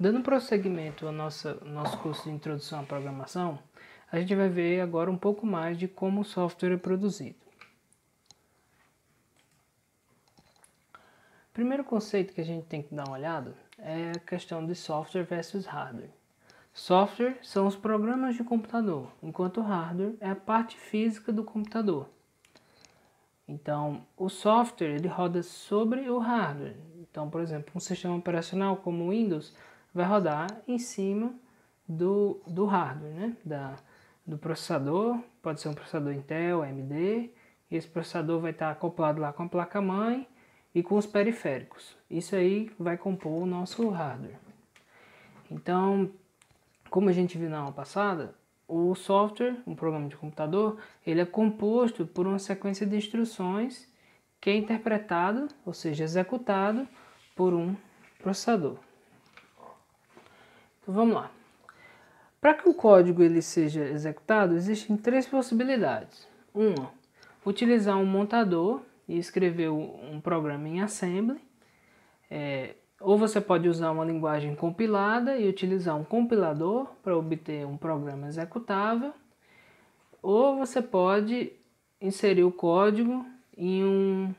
Dando prosseguimento ao nosso curso de Introdução à Programação, a gente vai ver agora um pouco mais de como o software é produzido. O primeiro conceito que a gente tem que dar uma olhada é a questão de software versus hardware. Software são os programas de computador, enquanto hardware é a parte física do computador. Então, o software ele roda sobre o hardware. Então, por exemplo, um sistema operacional como o Windows vai rodar em cima do hardware, né? Do processador, pode ser um processador Intel, AMD, e esse processador vai estar acoplado lá com a placa-mãe e com os periféricos. Isso aí vai compor o nosso hardware. Então, como a gente viu na aula passada, o software, um programa de computador, ele é composto por uma sequência de instruções que é interpretado, ou seja, executado por um processador. Então vamos lá. Para que o código ele seja executado, existem três possibilidades. Uma, utilizar um montador e escrever um programa em assembly. Ou você pode usar uma linguagem compilada e utilizar um compilador para obter um programa executável. Ou você pode inserir o código em um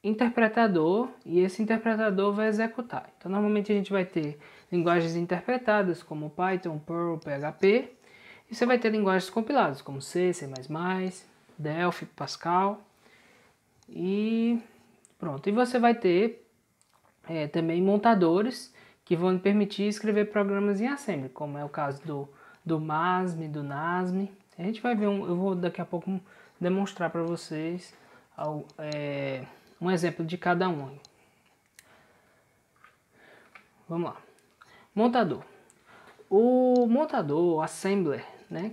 interpretador e esse interpretador vai executar. Então, normalmente a gente vai ter linguagens interpretadas como Python, Perl, PHP. E você vai ter linguagens compiladas como C, C++, Delphi, Pascal. E pronto. E você vai ter também montadores que vão permitir escrever programas em assembly, como é o caso do MASM, do NASM. A gente vai ver, eu vou daqui a pouco demonstrar para vocês um exemplo de cada um. Vamos lá. Montador. O montador, o assembler, né,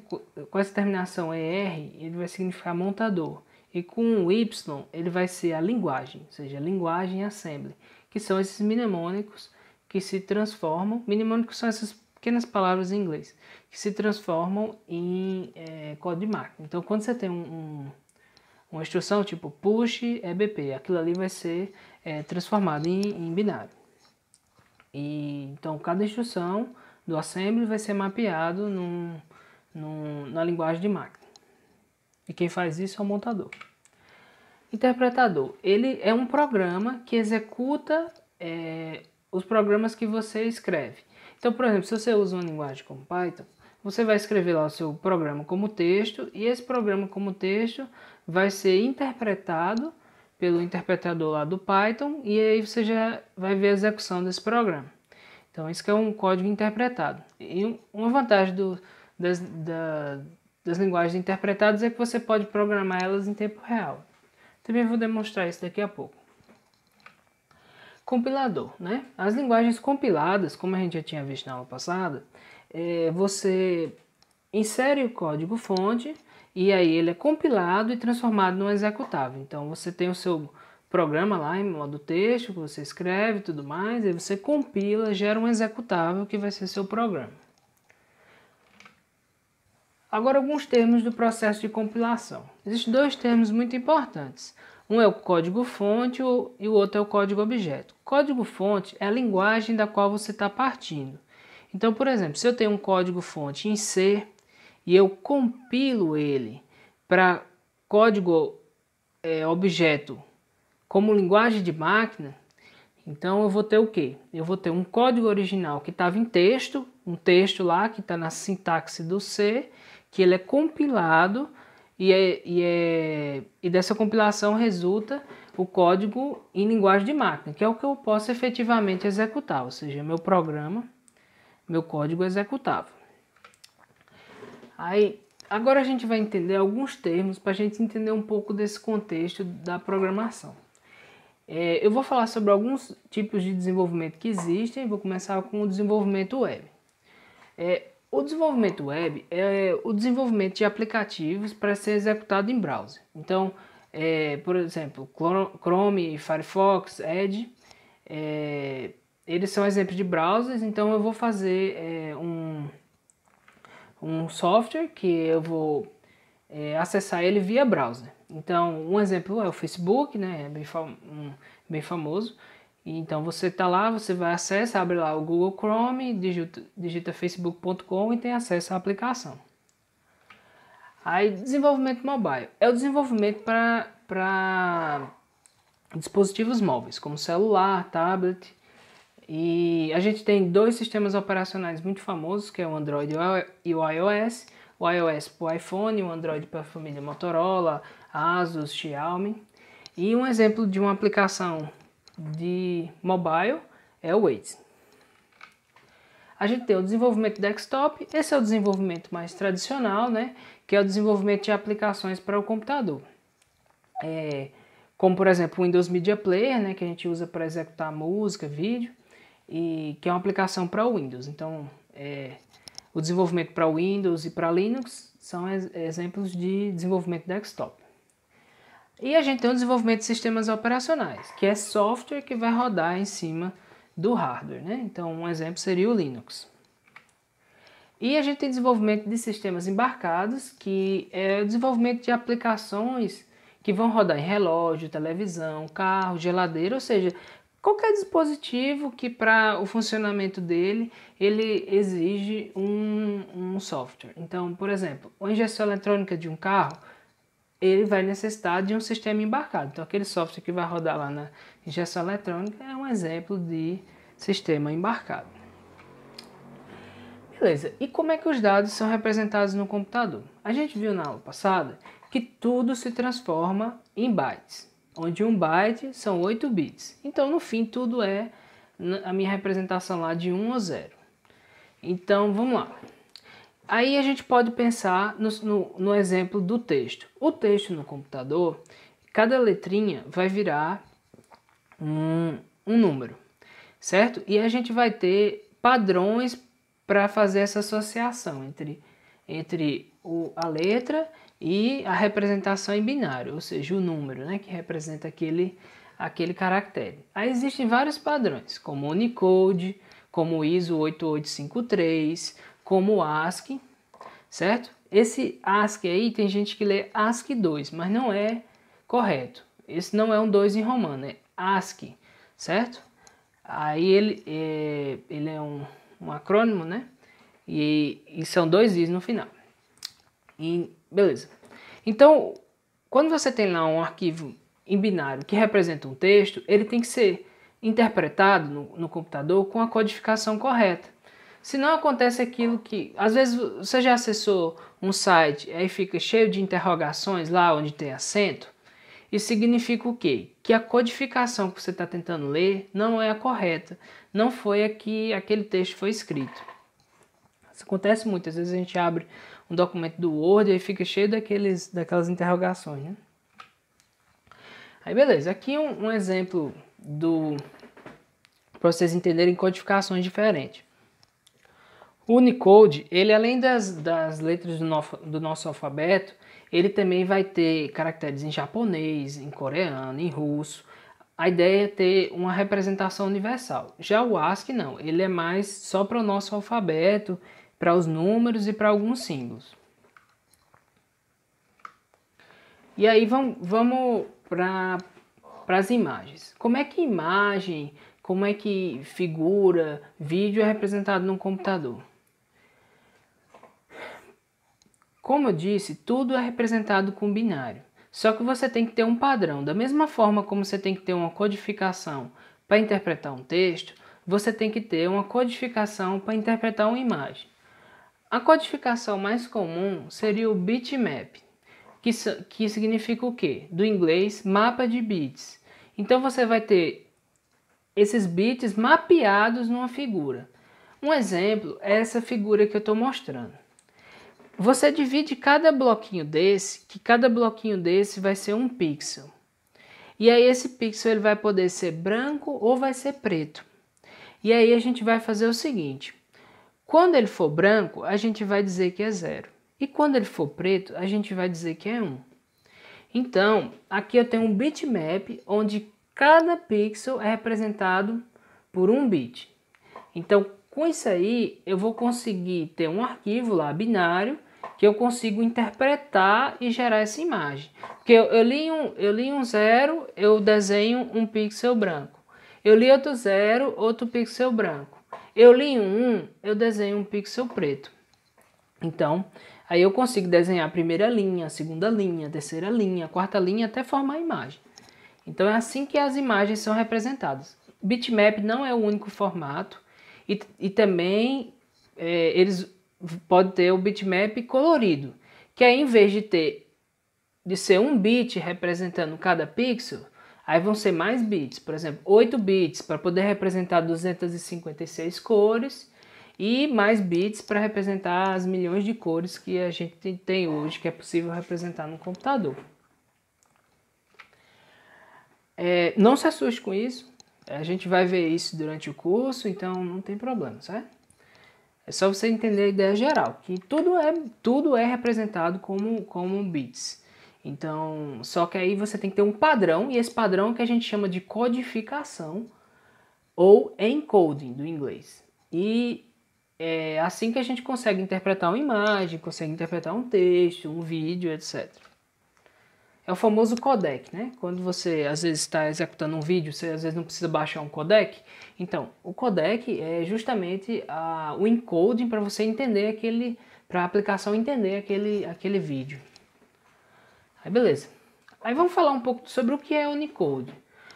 com essa terminação ER, ele vai significar montador. E com o Y, ele vai ser a linguagem, ou seja, a linguagem assembly, que são esses mnemônicos que se transformam. Mnemônicos são essas pequenas palavras em inglês, que se transformam em código de máquina. Então, quando você tem uma instrução tipo push EBP, aquilo ali vai ser transformado em binário. Então, cada instrução do assembly vai ser mapeado na linguagem de máquina. E quem faz isso é o montador. Interpretador. Ele é um programa que executa os programas que você escreve. Então, por exemplo, se você usa uma linguagem como Python, você vai escrever lá o seu programa como texto e esse programa como texto vai ser interpretado pelo interpretador lá do Python e aí você já vai ver a execução desse programa. Então, isso que é um código interpretado. E uma vantagem das linguagens interpretadas é que você pode programar elas em tempo real. Também vou demonstrar isso daqui a pouco. Compilador, né? As linguagens compiladas, como a gente já tinha visto na aula passada, você insere o código fonte e aí ele é compilado e transformado num executável. Então você tem o seu programa lá em modo texto, que você escreve e tudo mais, aí você compila, gera um executável que vai ser seu programa. Agora alguns termos do processo de compilação. Existem dois termos muito importantes. Um é o código-fonte e o outro é o código-objeto. Código-fonte é a linguagem da qual você está partindo. Então, por exemplo, se eu tenho um código-fonte em C e eu compilo ele para código-objeto como linguagem de máquina, então eu vou ter o quê? Eu vou ter um código original que estava em texto, um texto lá que está na sintaxe do C, que ele é compilado e dessa compilação resulta o código em linguagem de máquina, que é o que eu posso efetivamente executar, ou seja, meu programa, meu código executável. Aí, agora a gente vai entender alguns termos para a gente entender um pouco desse contexto da programação. Eu vou falar sobre alguns tipos de desenvolvimento que existem, vou começar com o desenvolvimento web. O desenvolvimento web é o desenvolvimento de aplicativos para ser executado em browser. Então, por exemplo, Chrome, Firefox, Edge, eles são exemplos de browsers. Então, eu vou fazer um software que eu vou acessar ele via browser. Então, um exemplo é o Facebook, né, bem famoso. Então você está lá, você vai acessar, abre lá o Google Chrome, digita facebook.com e tem acesso à aplicação. Aí, desenvolvimento mobile. É o desenvolvimento para dispositivos móveis, como celular, tablet. E a gente tem dois sistemas operacionais muito famosos, que é o Android e o iOS. O iOS para o iPhone, o Android para a família Motorola, Asus, Xiaomi. E um exemplo de uma aplicação de mobile é o Waze. A gente tem o desenvolvimento desktop, esse é o desenvolvimento mais tradicional, né? Que é o desenvolvimento de aplicações para o computador. Como por exemplo o Windows Media Player, né? Que a gente usa para executar música, vídeo, e que é uma aplicação para o Windows. Então, o desenvolvimento para Windows e para Linux são exemplos de desenvolvimento desktop. E a gente tem o desenvolvimento de sistemas operacionais, que é software que vai rodar em cima do hardware, né? Então, um exemplo seria o Linux. E a gente tem desenvolvimento de sistemas embarcados, que é o desenvolvimento de aplicações que vão rodar em relógio, televisão, carro, geladeira, ou seja, qualquer dispositivo que para o funcionamento dele, ele exige um software. Então, por exemplo, a injeção eletrônica de um carro, ele vai necessitar de um sistema embarcado. Então, aquele software que vai rodar lá na injeção eletrônica é um exemplo de sistema embarcado. Beleza, e como é que os dados são representados no computador? A gente viu na aula passada que tudo se transforma em bytes, onde um byte são 8 bits. Então, no fim, tudo é a minha representação lá de 1 ou 0. Então, vamos lá. Aí a gente pode pensar no exemplo do texto. O texto no computador, cada letrinha vai virar um número, certo? E a gente vai ter padrões para fazer essa associação entre a letra e a representação em binário, ou seja, o número, né, que representa aquele caractere. Aí existem vários padrões, como o Unicode, como o ISO 8853, como o ASCII, certo? Esse ASCII aí tem gente que lê ASCII 2, mas não é correto. Esse não é um 2 em romano, é ASCII, certo? Aí ele é um acrônimo, né? E são 2 I's no final. E beleza. Então, quando você tem lá um arquivo em binário que representa um texto, ele tem que ser interpretado no computador com a codificação correta. Senão acontece aquilo que, às vezes você já acessou um site, aí fica cheio de interrogações lá onde tem acento. Isso significa o quê? Que a codificação que você está tentando ler não é a correta. Não foi a que aquele texto foi escrito. Isso acontece muitas vezes, a gente abre um documento do Word e fica cheio daquelas interrogações, né? Aí beleza, aqui um exemplo para vocês entenderem codificações diferentes. O Unicode, ele além das letras do nosso alfabeto, ele também vai ter caracteres em japonês, em coreano, em russo. A ideia é ter uma representação universal. Já o ASCII não, ele é mais só para o nosso alfabeto, para os números e para alguns símbolos. E aí vamos para as imagens. Como é que imagem, como é que figura, vídeo é representado num computador? Como eu disse, tudo é representado com binário. Só que você tem que ter um padrão. Da mesma forma como você tem que ter uma codificação para interpretar um texto, você tem que ter uma codificação para interpretar uma imagem. A codificação mais comum seria o bitmap, que significa o quê? Do inglês, mapa de bits. Então você vai ter esses bits mapeados numa figura. Um exemplo é essa figura que eu estou mostrando. Você divide cada bloquinho desse, que cada bloquinho desse vai ser um pixel. E aí esse pixel ele vai poder ser branco ou vai ser preto. E aí a gente vai fazer o seguinte. Quando ele for branco, a gente vai dizer que é 0. E quando ele for preto, a gente vai dizer que é 1. Então, aqui eu tenho um bitmap onde cada pixel é representado por um bit. Então, com isso aí, eu vou conseguir ter um arquivo lá binário que eu consigo interpretar e gerar essa imagem. Porque eu li um 0, eu desenho um pixel branco. Eu li outro 0, outro pixel branco. Eu li um 1, eu desenho um pixel preto. Então, aí eu consigo desenhar a primeira linha, a segunda linha, a terceira linha, a quarta linha, até formar a imagem. Então é assim que as imagens são representadas. Bitmap não é o único formato e também eles podem ter o bitmap colorido, que aí em vez de ser um bit representando cada pixel, aí vão ser mais bits, por exemplo, 8 bits para poder representar 256 cores e mais bits para representar as milhões de cores que a gente tem hoje, que é possível representar no computador. Não se assuste com isso, a gente vai ver isso durante o curso, então não tem problema, certo? É só você entender a ideia geral, que tudo é representado como bits. Então, só que aí você tem que ter um padrão, e esse padrão é que a gente chama de codificação ou encoding do inglês. E é assim que a gente consegue interpretar uma imagem, consegue interpretar um texto, um vídeo, etc. É o famoso codec, né? Quando você às vezes está executando um vídeo, você às vezes não precisa baixar um codec. Então, o codec é justamente o encoding para você entender para a aplicação entender aquele vídeo. Aí beleza. Aí vamos falar um pouco sobre o que é Unicode.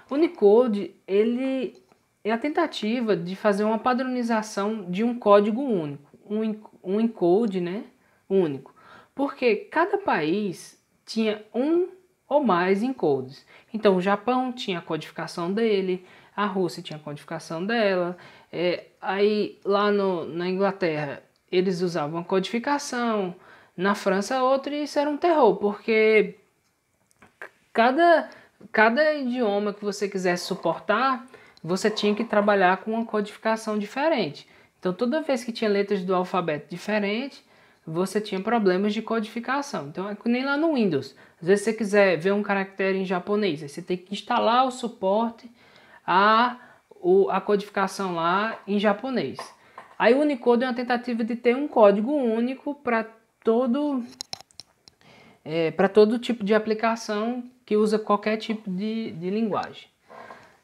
O Unicode, ele é a tentativa de fazer uma padronização de um código único, um encode, né, único. Porque cada país tinha um ou mais encodes. Então o Japão tinha a codificação dele, a Rússia tinha a codificação dela, aí lá na Inglaterra eles usavam a codificação, na França outra, e isso era um terror, porque cada idioma que você quisesse suportar, você tinha que trabalhar com uma codificação diferente. Então toda vez que tinha letras do alfabeto diferente, você tinha problemas de codificação. Então é que nem lá no Windows. Às vezes você quiser ver um caractere em japonês, aí você tem que instalar o suporte a codificação lá em japonês. Aí o Unicode é uma tentativa de ter um código único para todo tipo de aplicação que usa qualquer tipo de linguagem.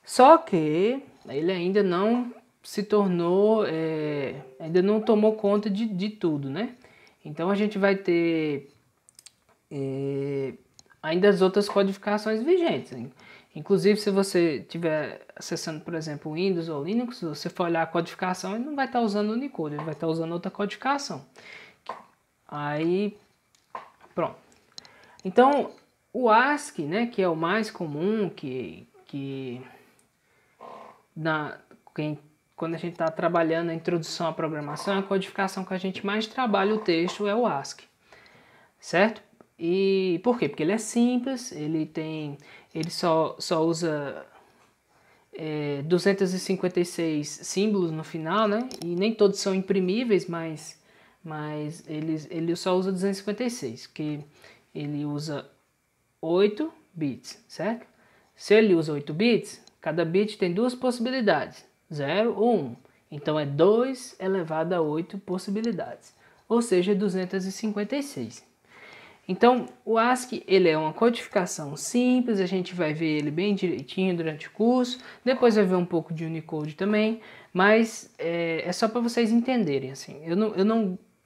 Só que ele ainda não se tornou, ainda não tomou conta de tudo, né? Então a gente vai ter ainda as outras codificações vigentes. Inclusive, se você estiver acessando, por exemplo, Windows ou Linux, se você for olhar a codificação, ele não vai estar usando o Unicode, ele vai estar usando outra codificação. Aí, pronto. Então, o ASCII, né, que é o mais comum, quando a gente está trabalhando a introdução à programação, a codificação que a gente mais trabalha o texto é o ASCII, certo? E por quê? Porque ele é simples, ele só usa 256 símbolos no final, né? E nem todos são imprimíveis, mas ele só usa 256, que ele usa 8 bits, certo? Se ele usa 8 bits, cada bit tem duas possibilidades, 0 ou 1. Então é 2 elevado a 8 possibilidades, ou seja, 256. Então o ASCII ele é uma codificação simples, a gente vai ver ele bem direitinho durante o curso, depois vai ver um pouco de Unicode também, mas é só para vocês entenderem, assim. Eu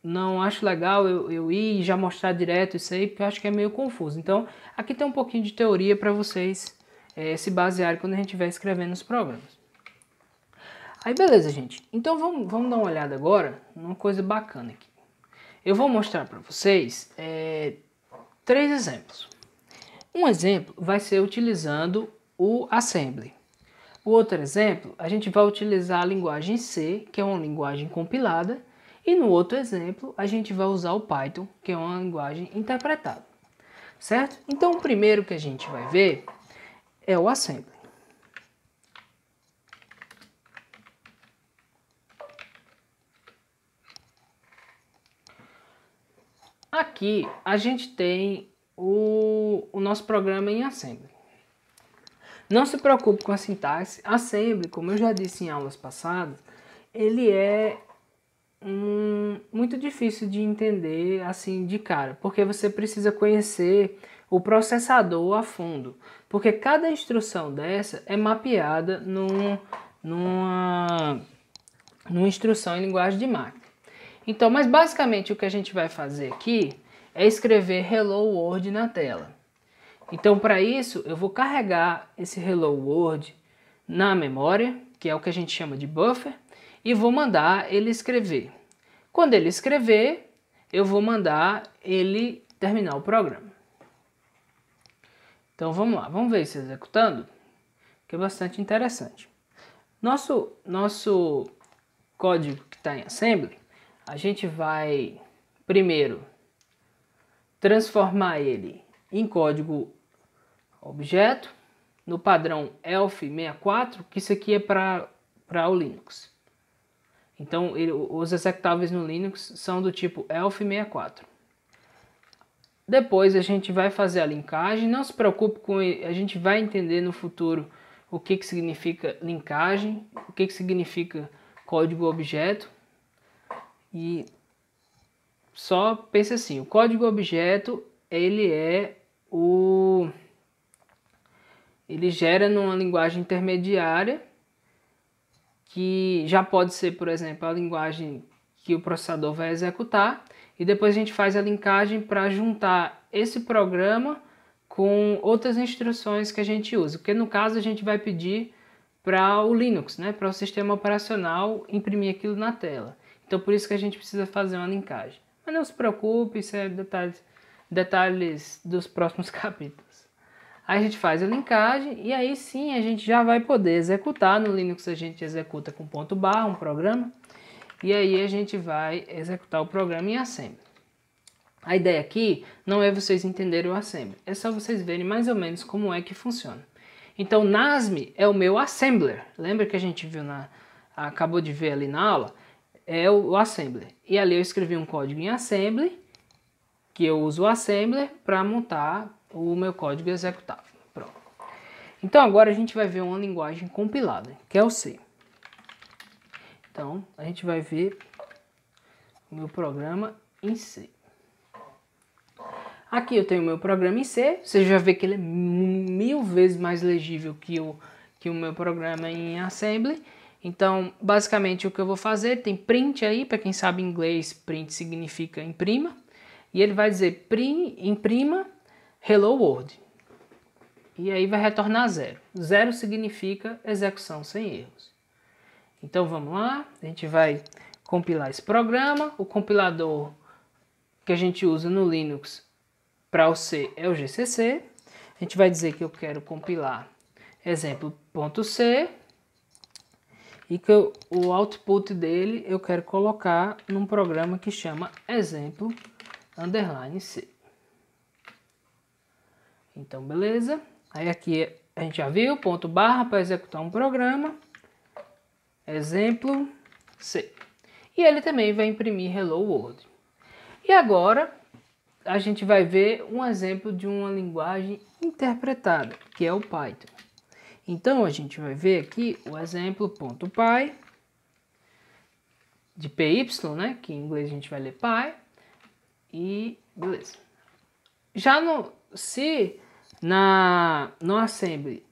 não acho legal eu ir e já mostrar direto isso aí, porque eu acho que é meio confuso. Então, aqui tem um pouquinho de teoria para vocês se basearem quando a gente estiver escrevendo os programas. Aí, beleza, gente. Então, vamos dar uma olhada agora numa coisa bacana aqui. Eu vou mostrar para vocês 3 exemplos. Um exemplo vai ser utilizando o Assembly. O outro exemplo, a gente vai utilizar a linguagem C, que é uma linguagem compilada, e no outro exemplo, a gente vai usar o Python, que é uma linguagem interpretada, certo? Então, o primeiro que a gente vai ver é o Assembly. Aqui, a gente tem o nosso programa em Assembly. Não se preocupe com a sintaxe. Assembly, como eu já disse em aulas passadas, ele é muito difícil de entender assim de cara, porque você precisa conhecer o processador a fundo, porque cada instrução dessa é mapeada numa instrução em linguagem de máquina. Então, mas basicamente o que a gente vai fazer aqui é escrever Hello World na tela. Então, para isso, eu vou carregar esse Hello World na memória, que é o que a gente chama de buffer, e vou mandar ele escrever. Quando ele escrever, eu vou mandar ele terminar o programa. Então vamos lá, vamos ver isso executando, que é bastante interessante. Nosso código que está em assembly, a gente vai primeiro transformar ele em código objeto, no padrão ELF64, que isso aqui é para o Linux. Então os executáveis no Linux são do tipo ELF64. Depois a gente vai fazer a linkagem, não se preocupe com ele, a gente vai entender no futuro o que significa linkagem, o que significa código objeto. E só pense assim, o código objeto ele gera numa linguagem intermediária, que já pode ser, por exemplo, a linguagem que o processador vai executar, e depois a gente faz a linkagem para juntar esse programa com outras instruções que a gente usa, porque no caso a gente vai pedir para o Linux, né, para o sistema operacional imprimir aquilo na tela. Então por isso que a gente precisa fazer uma linkagem. Mas não se preocupe, isso é detalhes dos próximos capítulos. Aí a gente faz a linkagem e aí sim a gente já vai poder executar. No Linux a gente executa com /, um programa, e aí a gente vai executar o programa em assembly. A ideia aqui não é vocês entenderem o assembly, é só vocês verem mais ou menos como é que funciona. Então NASM é o meu assembler, lembra que a gente viu acabou de ver ali na aula? É o assembler. E ali eu escrevi um código em assembly, que eu uso o assembler para montar o meu código executável. Pronto. Então agora a gente vai ver uma linguagem compilada, que é o C. Então a gente vai ver o meu programa em C. Aqui eu tenho o meu programa em C, você já vê que ele é 1000 vezes mais legível que o meu programa em assembly. Então, basicamente, o que eu vou fazer, tem print aí, para quem sabe inglês, print significa imprima. E ele vai dizer, imprima Hello World. E aí vai retornar 0. 0 significa execução sem erros. Então, vamos lá, a gente vai compilar esse programa. O compilador que a gente usa no Linux para o C é o GCC. A gente vai dizer que eu quero compilar exemplo.c. E que o output dele eu quero colocar num programa que chama exemplo_c. Então, beleza. Aí aqui a gente já viu, /, para executar um programa, exemplo_c. E ele também vai imprimir Hello World. E agora a gente vai ver um exemplo de uma linguagem interpretada, que é o Python. Então a gente vai ver aqui o exemplo.py de py, né, que em inglês a gente vai ler py, e beleza. Já no assembly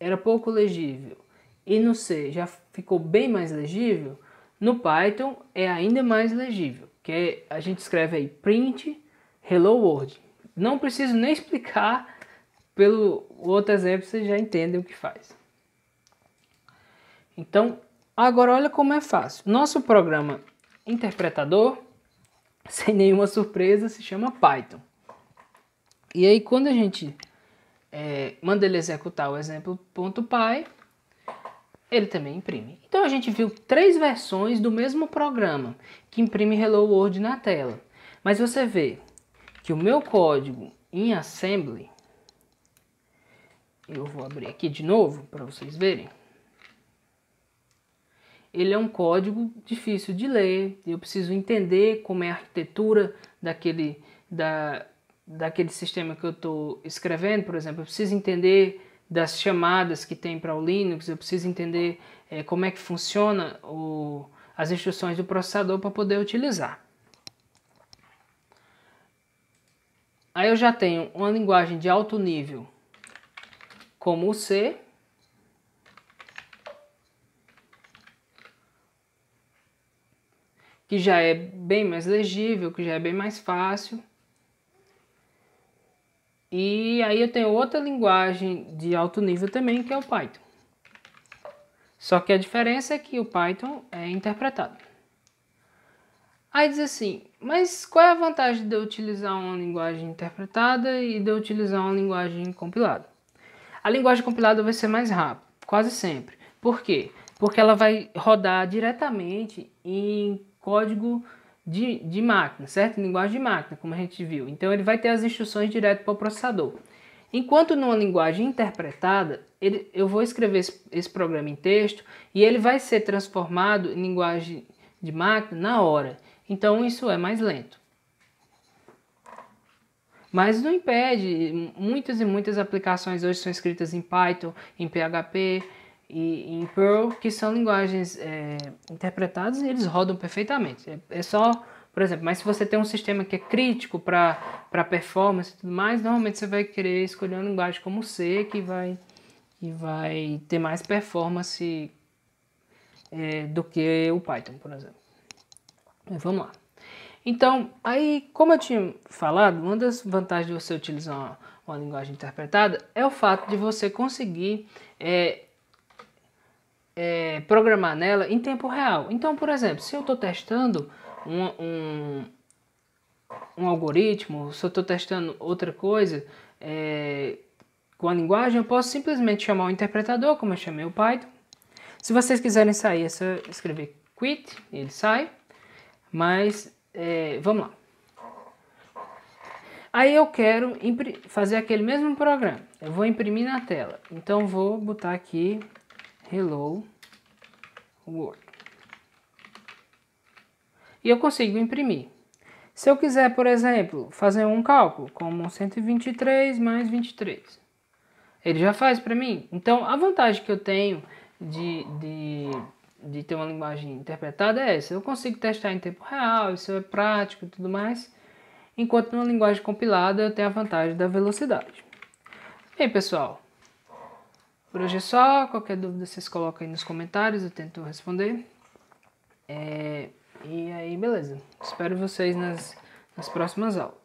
era pouco legível e no C já ficou bem mais legível, no Python é ainda mais legível, que a gente escreve aí print Hello World. Não preciso nem explicar, pelo outro exemplo vocês já entendem o que faz. Então, agora olha como é fácil. Nosso programa interpretador, sem nenhuma surpresa, se chama Python. E aí quando a gente manda ele executar o exemplo.py, ele também imprime. Então a gente viu 3 versões do mesmo programa que imprime Hello World na tela. Mas você vê que o meu código em assembly, eu vou abrir aqui de novo para vocês verem. Ele é um código difícil de ler, eu preciso entender como é a arquitetura daquele sistema que eu estou escrevendo, por exemplo. Eu preciso entender das chamadas que tem para o Linux, eu preciso entender como é que funciona as instruções do processador para poder utilizar. Aí eu já tenho uma linguagem de alto nível como o C. Que já é bem mais legível, que já é bem mais fácil. E aí eu tenho outra linguagem de alto nível também, que é o Python. Só que a diferença é que o Python é interpretado. Aí diz assim, mas qual é a vantagem de eu utilizar uma linguagem interpretada e de eu utilizar uma linguagem compilada? A linguagem compilada vai ser mais rápida, quase sempre. Por quê? Porque ela vai rodar diretamente em código de máquina, certo? Em linguagem de máquina, como a gente viu. Então ele vai ter as instruções direto para o processador. Enquanto numa linguagem interpretada, eu vou escrever esse programa em texto e ele vai ser transformado em linguagem de máquina na hora. Então isso é mais lento. Mas não impede, muitas e muitas aplicações hoje são escritas em Python, em PHP e em Perl, que são linguagens interpretadas e eles rodam perfeitamente. É só, por exemplo, mas se você tem um sistema que é crítico para performance e tudo mais, normalmente você vai querer escolher uma linguagem como C, que vai ter mais performance do que o Python, por exemplo. Mas vamos lá. Então, aí, como eu tinha falado, uma das vantagens de você utilizar uma linguagem interpretada é o fato de você conseguir programar nela em tempo real. Então, por exemplo, se eu estou testando um algoritmo, se eu estou testando outra coisa com a linguagem, eu posso simplesmente chamar o interpretador, como eu chamei o Python. Se vocês quiserem sair, é só escrever quit, ele sai. Mas, vamos lá. Aí eu quero fazer aquele mesmo programa. Eu vou imprimir na tela. Então vou botar aqui Hello World. E eu consigo imprimir. Se eu quiser, por exemplo, fazer um cálculo, como 123 mais 23, ele já faz para mim. Então a vantagem que eu tenho de ter uma linguagem interpretada é essa. Eu consigo testar em tempo real, isso é prático e tudo mais. Enquanto numa linguagem compilada eu tenho a vantagem da velocidade. Bem, pessoal, por hoje é só. Qualquer dúvida vocês colocam aí nos comentários, eu tento responder. E aí, beleza. Espero vocês nas próximas aulas.